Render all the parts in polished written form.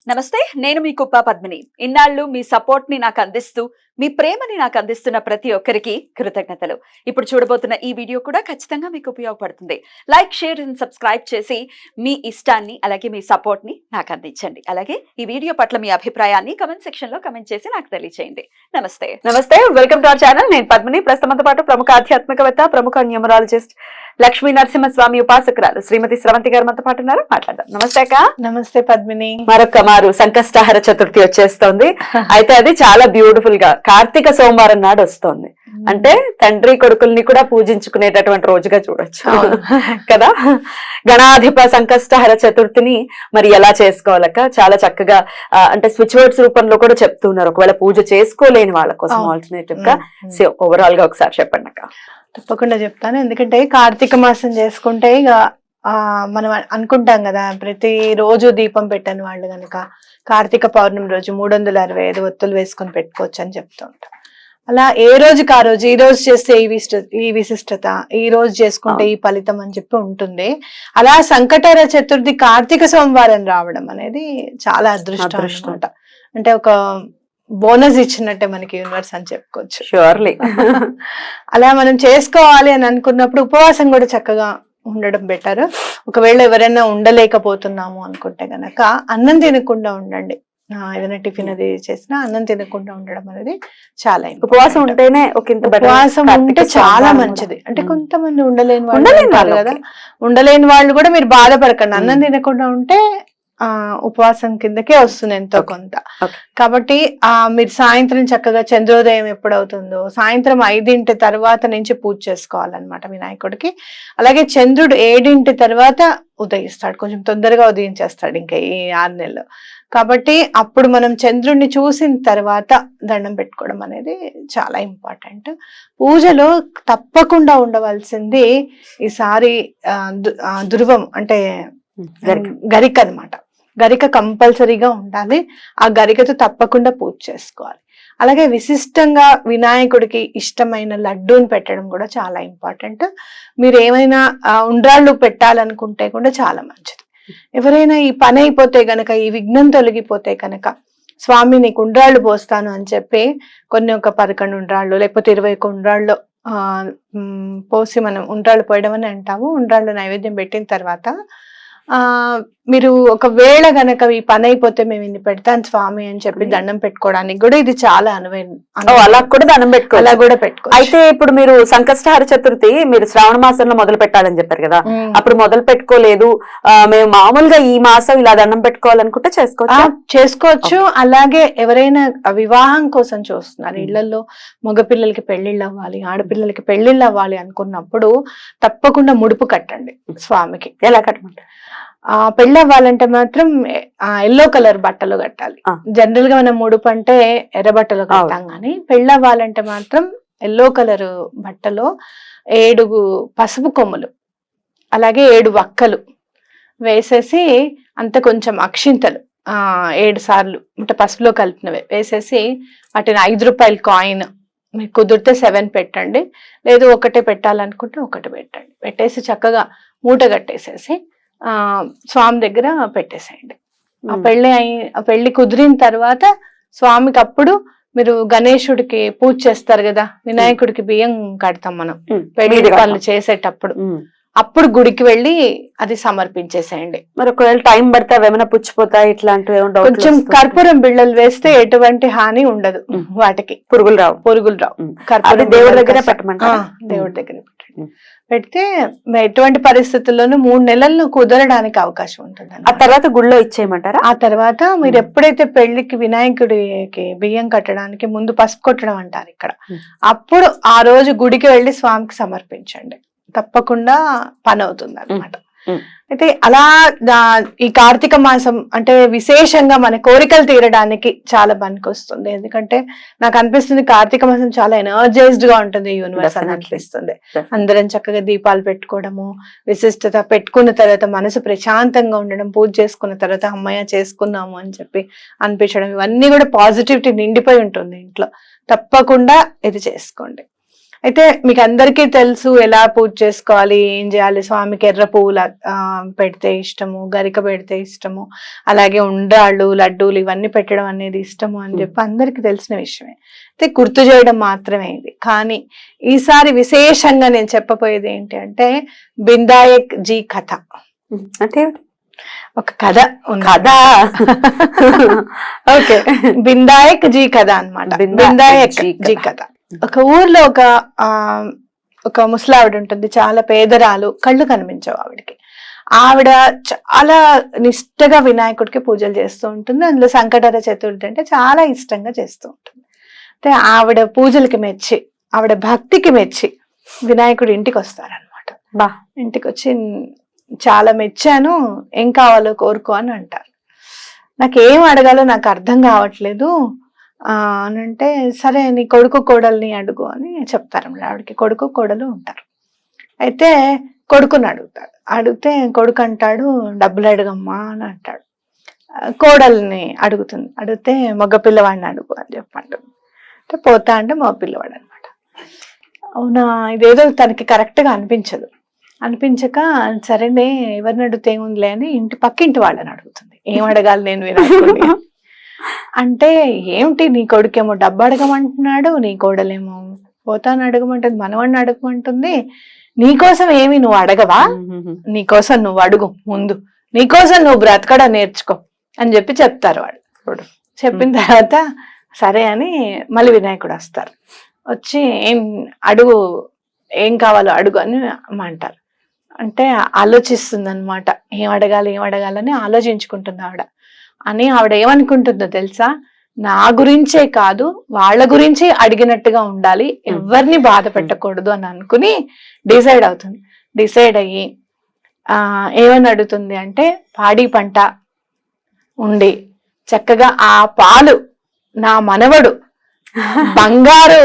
నమస్తే, నేను మీ కుప్ప పద్మిని. ఇన్నాళ్ళు మీ సపోర్ట్ ని నాకు అందిస్తూ, మీ ప్రేమని నాకు అందిస్తున్న ప్రతి ఒక్కరికి కృతజ్ఞతలు. ఇప్పుడు చూడబోతున్న ఈ వీడియో కూడా ఖచ్చితంగా మీకు ఉపయోగపడుతుంది. లైక్, షేర్ అండ్ సబ్స్క్రైబ్ చేసి మీ ఇష్టాన్ని అలాగే మీ సపోర్ట్ ని నాకు అందించండి. అలాగే ఈ వీడియో పట్ల మీ అభిప్రాయాన్ని కమెంట్ సెక్షన్ లో కమెంట్ చేసి నాకు తెలియజేయండి. నమస్తే, వెల్కమ్ టు అవర్ ఛానల్. నేను పద్మిని. ప్రస్తుతంతో పాటు ప్రముఖ ఆధ్యాత్మికవేత్త, ప్రముఖ న్యూమరాలజిస్ట్, లక్ష్మీ నరసింహస్వామి ఉపాసకురాలు శ్రీమతి స్రవంతి గారు మనతో పాటు ఉన్నారు. మాట్లాడదాం. నమస్తే అక్క. నమస్తే పద్మిని. మరొక మారు సంకష్టహర చతుర్థి వచ్చేస్తోంది. అయితే అది చాలా బ్యూటిఫుల్ గా కార్తీక సోమవారం నాడు వస్తోంది. అంటే తండ్రి కొడుకుల్ని కూడా పూజించుకునేటటువంటి రోజుగా చూడొచ్చు కదా. గణాధిప సంకష్టహర చతుర్థిని మరి ఎలా చేసుకోవాలక్క? చాలా చక్కగా అంటే స్విచ్ వర్డ్స్ రూపంలో కూడా చెప్తున్నారు. ఒకవేళ పూజ చేసుకోలేని వాళ్ళ కోసం ఆల్టర్నేటివ్ గా ఓవరాల్ గా ఒకసారి చెప్పండి అక్క. తప్పకుండా చెప్తాను. ఎందుకంటే కార్తీక మాసం చేసుకుంటే ఇక మనం అనుకుంటాం కదా, ప్రతి రోజు దీపం పెట్టని వాళ్ళు గనక కార్తీక పౌర్ణమి రోజు 365 ఒత్తులు వేసుకొని పెట్టుకోవచ్చు అని చెప్తూ ఉంటాం. అలా ఏ రోజుకి ఆ రోజు, ఈ రోజు చేస్తే ఈ విశిష్టత, ఈ రోజు చేసుకుంటే ఈ ఫలితం అని చెప్పి ఉంటుంది. అలా సంకటహర చతుర్థి కార్తీక సోమవారం రావడం అనేది చాలా అదృష్టం అన్నమాట. అంటే ఒక బోనస్ ఇచ్చినట్టే మనకి యూనివర్స్ అని చెప్పుకోవచ్చు. ష్యూర్లీ. అలా మనం చేసుకోవాలి అని అనుకున్నప్పుడు ఉపవాసం కూడా చక్కగా ఉండడం బెటర్. ఒకవేళ ఎవరైనా ఉండలేకపోతున్నాము అనుకుంటే గనక అన్నం తినకుండా ఉండండి. ఏదైనా టిఫిన్ అది చేసినా అన్నం తినకుండా ఉండడం అనేది చాలా ఉపవాసం ఉంటేనే ఉపవాసం ఉంటే చాలా మంచిది. అంటే కొంతమంది ఉండలేని వాళ్ళు కదా, ఉండలేని వాళ్ళు కూడా మీరు బాధపడకండి. అన్నం తినకుండా ఉంటే ఉపవాసం కిందకే వస్తుంది ఎంతో కొంత. కాబట్టి మీరు సాయంత్రం చక్కగా చంద్రోదయం ఎప్పుడవుతుందో సాయంత్రం 5 తర్వాత నుంచి పూజ చేసుకోవాలన్నమాట వినాయకుడికి. అలాగే చంద్రుడు 7 తర్వాత ఉదయిస్తాడు, కొంచెం తొందరగా ఉదయించేస్తాడు ఇంకా ఈ 6 నెలలు. కాబట్టి అప్పుడు మనం చంద్రుడిని చూసిన తర్వాత దండం పెట్టుకోవడం అనేది చాలా ఇంపార్టెంట్. పూజలో తప్పకుండా ఉండవలసింది ఈసారి ధృవం అంటే గరిక అన్నమాట. గరిక కంపల్సరీగా ఉండాలి. ఆ గరికతో తప్పకుండా పూజ చేసుకోవాలి. అలాగే విశిష్టంగా వినాయకుడికి ఇష్టమైన లడ్డూని పెట్టడం కూడా చాలా ఇంపార్టెంట్. మీరు ఏమైనా ఉండ్రాళ్ళు పెట్టాలనుకుంటే కూడా చాలా మంచిది. ఎవరైనా ఈ పని అయిపోతే గనక, ఈ విఘ్నం తొలగిపోతే కనుక, స్వామి నీకు ఉండ్రాళ్ళు పోస్తాను అని చెప్పి కొన్ని ఒక 11 ఉండ్రాళ్ళు లేకపోతే 21 ఉండ్రాళ్ళు పోసి మనం ఉండ్రాళ్ళు పోయడం అని అంటాము. ఉండ్రాళ్ళు నైవేద్యం పెట్టిన తర్వాత మీరు ఒకవేళ గనక ఈ పని అయిపోతే మేము ఇన్ని పెడతాను స్వామి అని చెప్పి దండం పెట్టుకోవడానికి కూడా ఇది చాలా అనువైన. అలా కూడా దండం పెట్టుకోవాలి, అలా కూడా పెట్టుకో. అయితే ఇప్పుడు మీరు సంకష్టహర చతుర్థి మీరు శ్రావణ మాసంలో మొదలు పెట్టాలని చెప్పారు కదా, అప్పుడు మొదలు పెట్టుకోలేదు, మేము మామూలుగా ఈ మాసం ఇలా దండం పెట్టుకోవాలనుకుంటే చేసుకోవచ్చు. అలాగే ఎవరైనా వివాహం కోసం చూస్తున్నారు, ఇళ్లలో మగపిల్లలకి పెళ్లిళ్ళు అవ్వాలి, ఆడపిల్లలకి పెళ్లిళ్ళు అవ్వాలి అనుకున్నప్పుడు తప్పకుండా ముడుపు కట్టండి స్వామికి. ఎలా కట్టమంటారు? పెళ్ళి అవ్వాలంటే మాత్రం ఎల్లో కలర్ బట్టలు కట్టాలి. జనరల్ గా మనం ముడుపు అంటే ఎర్ర బట్టలు కట్టాం, కానీ పెళ్ళి అవ్వాలంటే మాత్రం ఎల్లో కలర్ బట్టలో 7 పసుపు కొమ్ములు అలాగే 7 వక్కలు వేసేసి అంత కొంచెం అక్షింతలు 7 సార్లు అంటే పసుపులో కలిపినవే వేసేసి వాటిని 5 రూపాయల కాయిన్ మీకు కుదిరితే 7 పెట్టండి, లేదు ఒకటే పెట్టాలనుకుంటే ఒకటి పెట్టండి. పెట్టేసి చక్కగా మూట కట్టేసేసి స్వామి దగ్గర పెట్టేసేయండి. ఆ పెళ్లి కుదిరిన తర్వాత స్వామికి అప్పుడు మీరు గణేశుడికి పూజ చేస్తారు కదా, వినాయకుడికి బియ్యం కడతాం మనం పెళ్లి పనులు చేసేటప్పుడు, అప్పుడు గుడికి వెళ్ళి అది సమర్పించేసేయండి. మరి ఒకవేళ టైం పడితే ఏమైనా పుచ్చిపోతాయి ఇట్లాంటివి? కొంచెం కర్పూరం బిళ్ళలు వేస్తే ఎటువంటి హాని ఉండదు, వాటికి పురుగులు రావు. కర్పూరం దేవుడి దగ్గర పెట్టమంటారా? దేవుడి దగ్గర పెట్టండి. పెడితే ఎటువంటి పరిస్థితుల్లోనూ 3 నెలల్లో కుదరడానికి అవకాశం ఉంటుంది. ఆ తర్వాత గుళ్ళో ఇచ్చేయమంటారా? ఆ తర్వాత మీరు ఎప్పుడైతే పెళ్లికి వినాయకుడికి బియ్యం కట్టడానికి ముందు పసుపు కొట్టడం అంటారు ఇక్కడ, అప్పుడు ఆ రోజు గుడికి వెళ్ళి స్వామికి సమర్పించండి, తప్పకుండా పని అవుతుంది అన్నమాట. అయితే అలా ఈ కార్తీక మాసం అంటే విశేషంగా మన కోరికలు తీరడానికి చాలా పనికొస్తుంది. ఎందుకంటే నాకు అనిపిస్తుంది కార్తీక మాసం చాలా ఎనర్జైజ్డ్ గా ఉంటుంది యూనివర్స్ అని అనిపిస్తుంది. అందరం చక్కగా దీపాలు పెట్టుకోవడము, విశిష్టత పెట్టుకున్న తర్వాత మనసు ప్రశాంతంగా ఉండడం, పూజ చేసుకున్న తర్వాత అమ్మయ్య చేసుకున్నాము అని చెప్పి అనిపించడం, ఇవన్నీ కూడా పాజిటివిటీ నిండిపోయి ఉంటుంది ఇంట్లో. తప్పకుండా ఇది చేసుకోండి. అయితే మీకు అందరికీ తెలుసు ఎలా పూజ చేసుకోవాలి, ఏం చేయాలి. స్వామికి ఎర్ర పువ్వులు పెడితే ఇష్టము, గరిక పెడితే ఇష్టము, అలాగే ఉండ్రాళ్ళు, లడ్డూలు ఇవన్నీ పెట్టడం అనేది ఇష్టము అని చెప్పి అందరికీ తెలిసిన విషయమే. అయితే గుర్తు చేయడం మాత్రమే ఇది. కానీ ఈసారి విశేషంగా నేను చెప్పబోయేది ఏంటి అంటే బిందాయక్ జీ కథ. అంటే ఒక కథ కథ. ఓకే, బిందాయక్ జీ కథ అన్నమాట. బిందాయక్ జీ కథ. ఒక ఊర్లో ఒక ముసలావిడ ఉంటుంది, చాలా పేదరాలు, కళ్ళు కనిపించవు ఆవిడకి. ఆవిడ చాలా నిష్టగా వినాయకుడికి పూజలు చేస్తూ ఉంటుంది. అందులో సంకటహర చతుర్థి అంటే చాలా ఇష్టంగా చేస్తూ ఉంటుంది. అయితే ఆవిడ పూజలకి మెచ్చి, ఆవిడ భక్తికి మెచ్చి వినాయకుడు ఇంటికి వస్తారనమాట. ఇంటికి వచ్చి చాలా మెచ్చాను, ఏం కావాలో కోరుకో అని అంటారు. నాకేం అడగాలో నాకు అర్థం కావట్లేదు అని అంటే, సరే నీ కొడుకు కోడల్ని అడుగు అని చెప్తారు. ఆవిడకి కొడుకు కోడలు ఉంటారు. అయితే కొడుకుని అడుగుతాడు. అడిగితే కొడుకు అంటాడు డబ్బులు అడగమ్మా అని అంటాడు. కోడల్ని అడుగుతుంది. అడిగితే మగ పిల్లవాడిని అడుగు అని చెప్పంటుంది. అంటే పోతా అంటే మగ పిల్లవాడు అనమాట. అవునా, ఇదేదో తనకి కరెక్ట్ గా అనిపించక సరేనే ఎవరిని అడిగితే ఏముందిలే అని పక్కింటి వాళ్ళని అడుగుతుంది. ఏం అడగాలి నేను వినాయకుడిని అంటే, ఏమిటి నీ కొడుకేమో డబ్బు అడగమంటున్నాడు, నీ కోడలేమో పోతాను అడగమంటుంది, మనవాడిని అడగమంటుంది, నీకోసం ఏమి నువ్వు అడగవా, నీకోసం నువ్వు అడుగు, ముందు నీకోసం నువ్వు బ్రతకడం నేర్చుకో అని చెప్పి చెప్తారు వాళ్ళు. చెప్పిన తర్వాత సరే అని మళ్ళీ వినాయకుడు వస్తారు. వచ్చి ఏం అడుగు, ఏం కావాలో అడుగు అని అంటారు. అంటే ఆలోచిస్తుంది అనమాట, ఏం అడగాలని ఆలోచించుకుంటుంది ఆవిడ. అని ఆవిడ ఏమనుకుంటుందో తెలుసా, నా గురించే కాదు వాళ్ళ గురించి అడిగినట్టుగా ఉండాలి, ఎవరిని బాధ పెట్టకూడదు అని అనుకుని డిసైడ్ అవుతుంది. డిసైడ్ అయ్యి ఏమని అడుగుతుంది అంటే, పాడి పంట ఉండి చక్కగా ఆ పాలు నా మనవడు బంగారు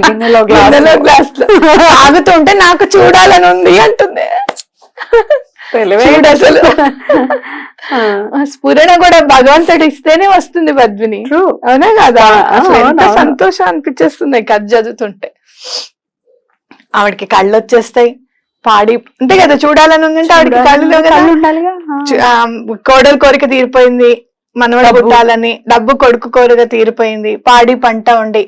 గిన్నెలో గ్లాస్ లో తాగుతుంటే నాకు చూడాలని ఉంది అంటుంది. అసలు స్ఫురణ కూడా భగవంతుడు ఇస్తేనే వస్తుంది పద్మిని, అవునా కదా? ఎంత సంతోషం అనిపించేస్తుంది కథ చదువుతుంటే. ఆవిడకి కళ్ళు వచ్చేస్తాయి. పాడి అంతే కదా, చూడాలని ఉందంటే ఆవిడకి కళ్ళు కోడలు కోరిక తీరిపోయింది, మనవడు పుట్టాలని, డబ్బు కొడుకు కోరిక తీరిపోయింది, పాడి పంట ఉండి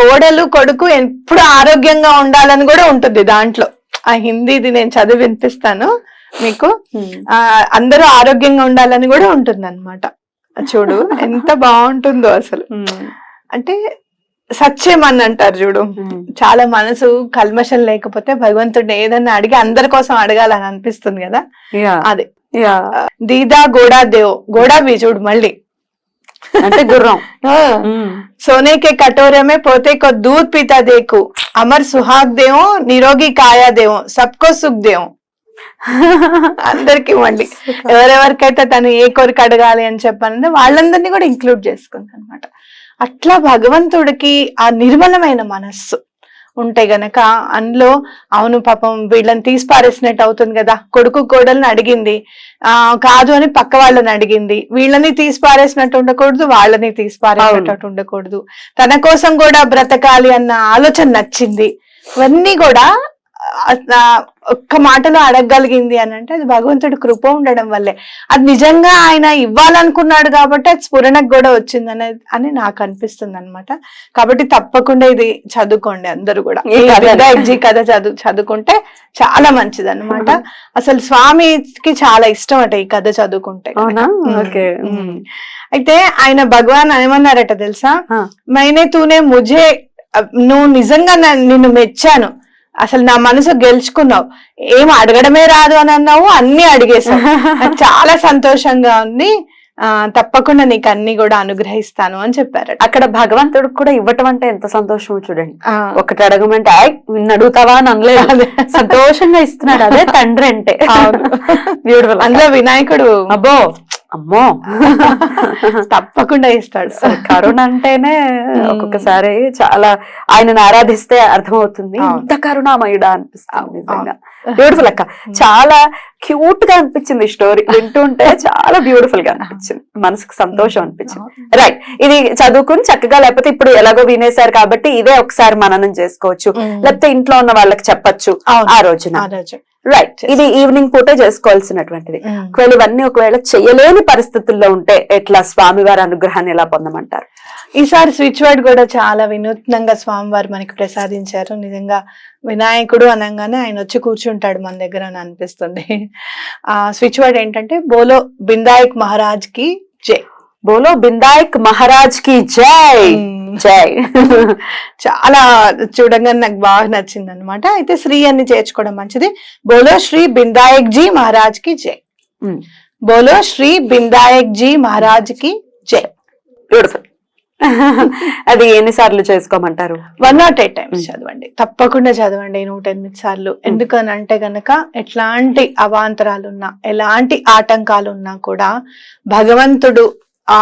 కోడలు కొడుకు ఎప్పుడు ఆరోగ్యంగా ఉండాలని కూడా ఉంటుంది దాంట్లో. ఆ హిందీది నేను చదివి వినిపిస్తాను మీకు. అందరూ ఆరోగ్యంగా ఉండాలని కూడా ఉంటుంది అనమాట. చూడు ఎంత బాగుంటుందో అసలు. అంటే సత్యమని అంటారు చూడు, చాలా మనసు కల్మషం లేకపోతే భగవంతుడిని ఏదన్నా అడిగి అందరి కోసం అడగాలని అనిపిస్తుంది కదా, అదే. దీదా గోడా దేవ్, గోడా బి చూడు మళ్ళీ అంటే గుర్రం. सोने के कटोरे में पोते को दूध पीता देखो, अमर सुहाग देवो, निरोगी काया देवो, सबको सुख देवो. అందరికి మళ్ళీ ఎవరెవరికైతే తను ఏ కోరిక అడగాలి అని చెప్పాలంటే వాళ్ళందరినీ కూడా ఇంక్లూడ్ చేసుకుంది అనమాట. అట్లా భగవంతుడికి ఆ నిర్మలమైన మనస్సు ఉంటే గనక అందులో, అవును పాపం వీళ్ళని తీసి పారేసినట్టు అవుతుంది కదా, కొడుకు కోడల్ని అడిగింది కాదు అని పక్క వాళ్ళని అడిగింది, వీళ్ళని తీసి పారేసినట్టు ఉండకూడదు, వాళ్ళని తీసి పారేసినట్టు ఉండకూడదు, తన కోసం కూడా బ్రతకాలి అన్న ఆలోచన నచ్చింది. ఇవన్నీ కూడా ఒక్క మాటలో అడగగలిగింది అని అంటే అది భగవంతుడి కృప ఉండడం వల్లే. అది నిజంగా ఆయన ఇవ్వాలనుకున్నాడు కాబట్టి అది స్ఫురణకు కూడా వచ్చింది అని నాకు అనిపిస్తుంది అనమాట. కాబట్టి తప్పకుండా ఇది చదువుకోండి అందరూ కూడా. ఈ కథ చదువుకుంటే చాలా మంచిది అనమాట. అసలు స్వామికి చాలా ఇష్టం అట ఈ కథ చదువుకుంటే. అయితే ఆయన భగవాన్ ఏమన్నారట తెలుసా, మైనే తూనే ముజే, నువ్వు నిజంగా నిన్ను మెచ్చాను, అసలు నా మనసు గెలుచుకున్నావు, ఏం అడగడమే రాదు అని అన్నావు, అన్ని అడిగేసావు, నాకు చాలా సంతోషంగా ఉంది, తప్పకుండా నీకు అన్ని కూడా అనుగ్రహిస్తాను అని చెప్పారు. అక్కడ భగవంతుడికి కూడా ఇవ్వటం అంటే ఎంత సంతోషమో చూడండి. ఒకటి అడగమంటే నిన్ను అడుగుతావా అని అనలేదు, సంతోషంగా ఇస్తున్నాడు. అదే తండ్రి అంటే. బ్యూటిఫుల్. అందులో వినాయకుడు అబ్బో అమ్మో తప్పకుండా ఇస్తాడు. కరుణ అంటేనే ఒక్కొక్కసారి చాలా ఆయనను ఆరాధిస్తే అర్థమవుతుంది, ఇంత కరుణామయుడా అనిపిస్తుంది. బ్యూటిఫుల్ అక్క. చాలా క్యూట్ గా అనిపించింది స్టోరీ వింటుంటే, చాలా బ్యూటిఫుల్ గా అనిపించింది, మనసుకు సంతోషం అనిపించింది. రైట్, ఇది చదువుకుని చక్కగా, లేకపోతే ఇప్పుడు ఎలాగో వినేశారు కాబట్టి ఇదే ఒకసారి మననం చేసుకోవచ్చు, లేకపోతే ఇంట్లో ఉన్న వాళ్ళకి చెప్పచ్చు ఆ రోజున. రైట్, ఇది ఈవినింగ్ పూటే చేసుకోవాల్సినటువంటిది. ఒకవేళ ఇవన్నీ ఒకవేళ చేయలేని పరిస్థితుల్లో ఉంటే ఎట్లా, స్వామివారి అనుగ్రహాన్ని ఎలా పొందమంటారు? ఈసారి స్విచ్ వర్డ్ కూడా చాలా వినూత్నంగా స్వామివారు మనకి ప్రసాదించారు. నిజంగా వినాయకుడు అనగానే ఆయన వచ్చి కూర్చుంటాడు మన దగ్గర అని అనిపిస్తుంది. ఆ స్విచ్ వర్డ్ ఏంటంటే బోలో బిందాయక్ మహారాజ్ కి జై. బోలో బిందాయక్ మహారాజ్ కి జై. జై. చాలా చూడంగానే నాకు బాగా నచ్చింది అనమాట. అయితే శ్రీ అని చేర్చుకోవడం మంచిది. బోలో శ్రీ బిందాయక్ జీ మహారాజ్ కి జై. బోలో శ్రీ బిందాయక్ జీ మహారాజ్ కి జై. బ్యూటిఫుల్. అది ఎన్నిసార్లు చేసుకోమంటారు? 108 times చదవండి, తప్పకుండా చదవండి 108 సార్లు. ఎందుకనంటే గనక ఎట్లాంటి అవాంతరాలున్నా, ఎలాంటి ఆటంకాలున్నా కూడా భగవంతుడు ఆ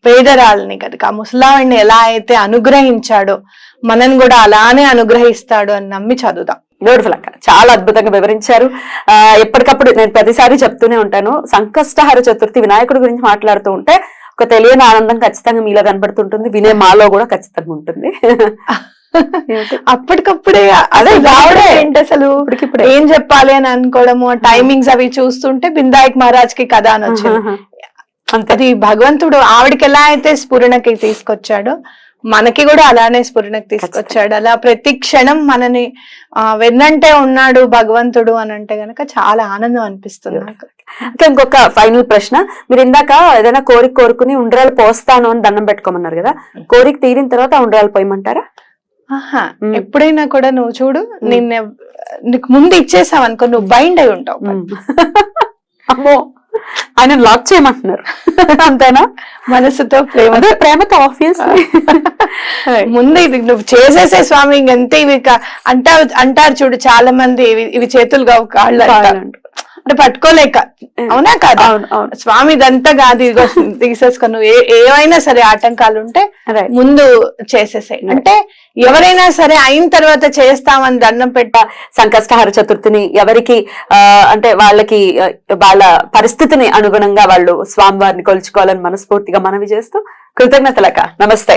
పేదరాలని కనుక, ఆ ముసలావిడిని ఎలా అయితే అనుగ్రహించాడో మనని కూడా అలానే అనుగ్రహిస్తాడు అని నమ్మి చదువుదాం. బ్యూటిఫుల్ అక్క, చాలా అద్భుతంగా వివరించారు. ఎప్పటికప్పుడు నేను ప్రతిసారి చెప్తూనే ఉంటాను, సంకష్టహర చతుర్థి వినాయకుడి గురించి మాట్లాడుతూ ఉంటే ఒక తెలియని ఆనందం ఖచ్చితంగా మీలో కనబడుతుంటుంది, వినే మాలో కూడా ఖచ్చితంగా ఉంటుంది. అప్పటికప్పుడే అదే రావడం ఏంటి అసలు, ఏం చెప్పాలి అని అనుకోవడము, టైమింగ్స్ అవి చూస్తుంటే బిందాయక్ మహారాజ్ కి కథ అని వచ్చింది. అది భగవంతుడు ఆవిడకి ఎలా అయితే స్ఫురణకి తీసుకొచ్చాడో మనకి కూడా అలానే స్ఫురణకి తీసుకొచ్చాడు. అలా ప్రతి క్షణం మనని వెన్నంటే ఉన్నాడు భగవంతుడు అని అంటే గనక చాలా ఆనందం అనిపిస్తుంది నాకు. ఇంకొక ఫైనల్ ప్రశ్న, మీరు ఇందాక ఏదైనా కోరిక కోరుకుని ఉండ్రాలు పోస్తాను అని దండం పెట్టుకోమన్నారు కదా, కోరిక తీరిన తర్వాత ఉండ్రాలు పోయమంటారా? ఆహా, ఎప్పుడైనా కూడా నువ్వు చూడు, నీకు ముందు ఇచ్చేసావు అనుకో, నువ్వు బైండ్ అయి ఉంటావు. అమ్మో, ఆయన లాక్ చేయమంటున్నారు అంతేనా? మనసుతో ప్రేమతో ఆబ్వియస్లీ ముందు ఇది నువ్వు చేసేసే స్వామి, ఇంకెంతే ఇవి అంటారు చూడు చాలా మంది, ఇవి చేతులు కావు కాళ్ళు అంటే పట్టుకోలేక. అవునా కాదా? స్వామి ఇదంతా కాదు, ఇదిగో తీసేసుకో, నువ్వు ఏవైనా సరే ఆటంకాలు ఉంటే ముందు చేసేసాయి. అంటే ఎవరైనా సరే అయిన తర్వాత చేస్తామని దండం పెట్టా. సంకష్టహర చతుర్థిని ఎవరికి అంటే వాళ్ళకి వాళ్ళ పరిస్థితిని అనుగుణంగా వాళ్ళు స్వామివారిని కొలుచుకోవాలని మనస్ఫూర్తిగా మనవి చేస్తూ కృతజ్ఞతలక. నమస్తే.